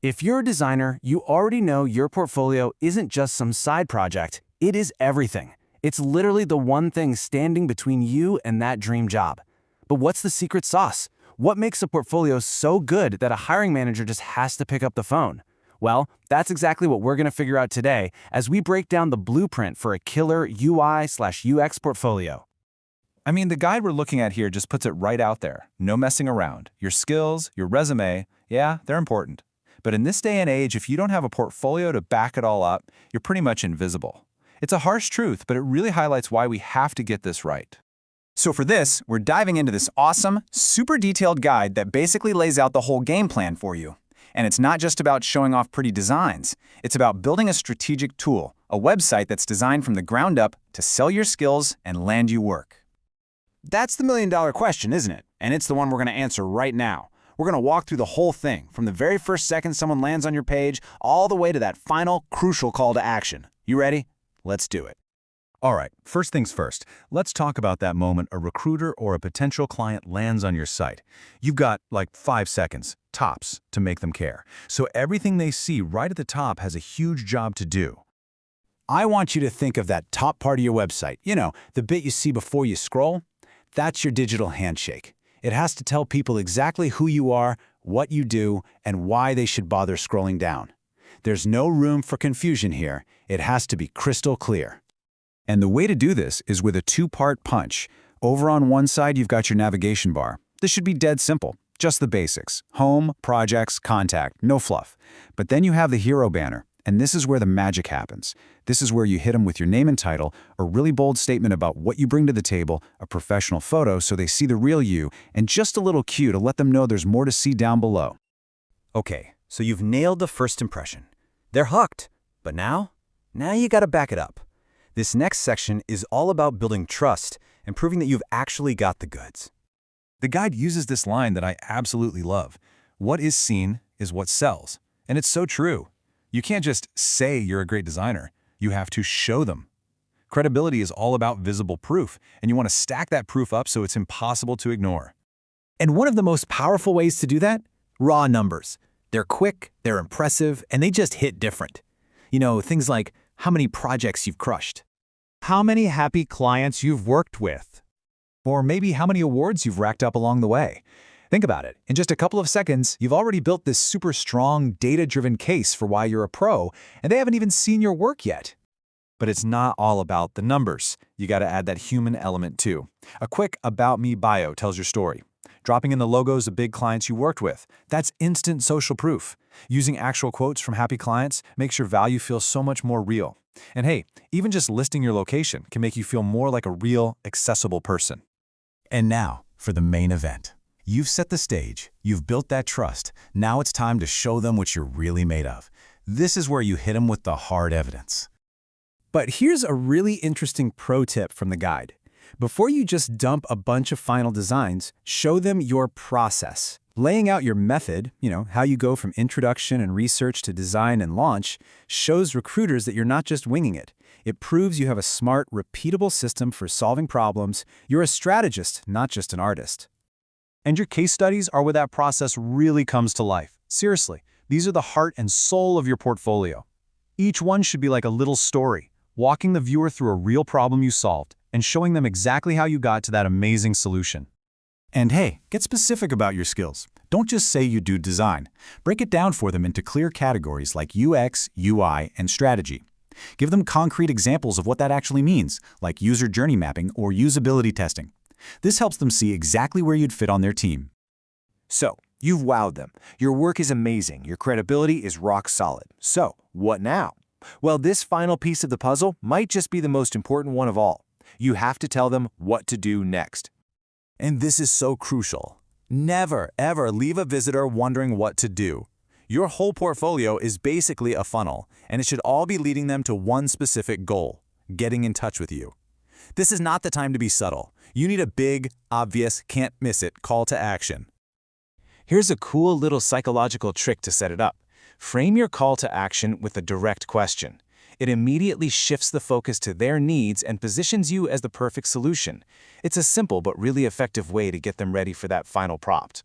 If you're a designer, you already know your portfolio isn't just some side project, it is everything. It's literally the one thing standing between you and that dream job. But what's the secret sauce? What makes a portfolio so good that a hiring manager just has to pick up the phone? Well, that's exactly what we're going to figure out today as we break down the blueprint for a killer UI/UX portfolio. I mean, the guide we're looking at here just puts it right out there. No messing around. Your skills, your resume, yeah, they're important. But in this day and age, if you don't have a portfolio to back it all up, you're pretty much invisible. It's a harsh truth, but it really highlights why we have to get this right. So for this, we're diving into this awesome, super detailed guide that basically lays out the whole game plan for you. And it's not just about showing off pretty designs. It's about building a strategic tool, a website that's designed from the ground up to sell your skills and land you work. That's the million-dollar question, isn't it? And it's the one we're going to answer right now. We're going to walk through the whole thing, from the very first second someone lands on your page, all the way to that final, crucial call to action. You ready? Let's do it. All right, first things first, let's talk about that moment a recruiter or a potential client lands on your site. You've got like 5 seconds, tops, to make them care. So everything they see right at the top has a huge job to do. I want you to think of that top part of your website. You know, the bit you see before you scroll. That's your digital handshake. It has to tell people exactly who you are, what you do, and why they should bother scrolling down. There's no room for confusion here. It has to be crystal clear. And the way to do this is with a two-part punch. Over on one side, you've got your navigation bar. This should be dead simple, just the basics. Home, projects, contact, no fluff. But then you have the hero banner, and this is where the magic happens. This is where you hit them with your name and title, a really bold statement about what you bring to the table, a professional photo so they see the real you, and just a little cue to let them know there's more to see down below. Okay, so you've nailed the first impression. They're hooked. But now you gotta back it up. This next section is all about building trust and proving that you've actually got the goods. The guide uses this line that I absolutely love. What is seen is what sells. And it's so true. You can't just say you're a great designer. You have to show them. Credibility is all about visible proof, and you want to stack that proof up so it's impossible to ignore. And one of the most powerful ways to do that? Raw numbers. They're quick, they're impressive, and they just hit different. You know, things like how many projects you've crushed. How many happy clients you've worked with. Or maybe how many awards you've racked up along the way. Think about it. In just a couple of seconds, you've already built this super strong, data-driven case for why you're a pro, and they haven't even seen your work yet. But it's not all about the numbers. You got to add that human element too. A quick About Me bio tells your story. Dropping in the logos of big clients you worked with. That's instant social proof. Using actual quotes from happy clients makes your value feel so much more real. And hey, even just listing your location can make you feel more like a real, accessible person. And now, for the main event. You've set the stage, you've built that trust, now it's time to show them what you're really made of. This is where you hit them with the hard evidence. But here's a really interesting pro tip from the guide. Before you just dump a bunch of final designs, show them your process. Laying out your method, how you go from introduction and research to design and launch, shows recruiters that you're not just winging it. It proves you have a smart, repeatable system for solving problems. You're a strategist, not just an artist. And your case studies are where that process really comes to life. Seriously, these are the heart and soul of your portfolio. Each one should be like a little story, walking the viewer through a real problem you solved and showing them exactly how you got to that amazing solution. And hey, get specific about your skills. Don't just say you do design. Break it down for them into clear categories like UX, UI, and strategy. Give them concrete examples of what that actually means, like user journey mapping or usability testing. This helps them see exactly where you'd fit on their team. So, you've wowed them. Your work is amazing. Your credibility is rock solid. So, what now? Well, this final piece of the puzzle might just be the most important one of all. You have to tell them what to do next. And this is so crucial. Never, ever leave a visitor wondering what to do. Your whole portfolio is basically a funnel, and it should all be leading them to one specific goal: getting in touch with you. This is not the time to be subtle. You need a big, obvious, can't miss it call to action. Here's a cool little psychological trick to set it up. Frame your call to action with a direct question. It immediately shifts the focus to their needs and positions you as the perfect solution. It's a simple but really effective way to get them ready for that final prompt.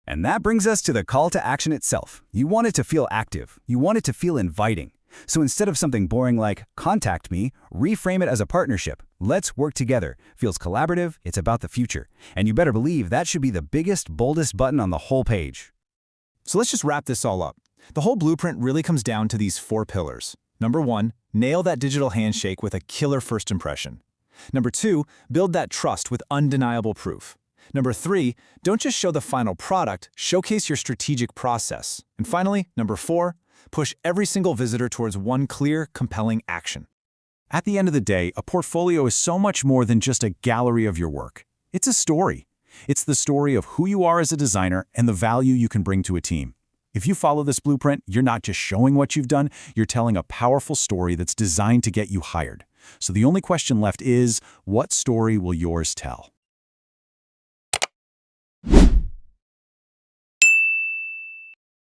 And that brings us to the call to action itself. You want it to feel active. You want it to feel inviting. So instead of something boring like, contact me, reframe it as a partnership. Let's work together. Feels collaborative, it's about the future. And you better believe that should be the biggest, boldest button on the whole page. So let's just wrap this all up. The whole blueprint really comes down to these 4 pillars. Number 1, nail that digital handshake with a killer first impression. Number 2, build that trust with undeniable proof. Number 3, don't just show the final product, showcase your strategic process. And finally, number 4, push every single visitor towards one clear, compelling action. At the end of the day, a portfolio is so much more than just a gallery of your work. It's a story. It's the story of who you are as a designer and the value you can bring to a team. If you follow this blueprint, you're not just showing what you've done, you're telling a powerful story that's designed to get you hired. So the only question left is, what story will yours tell?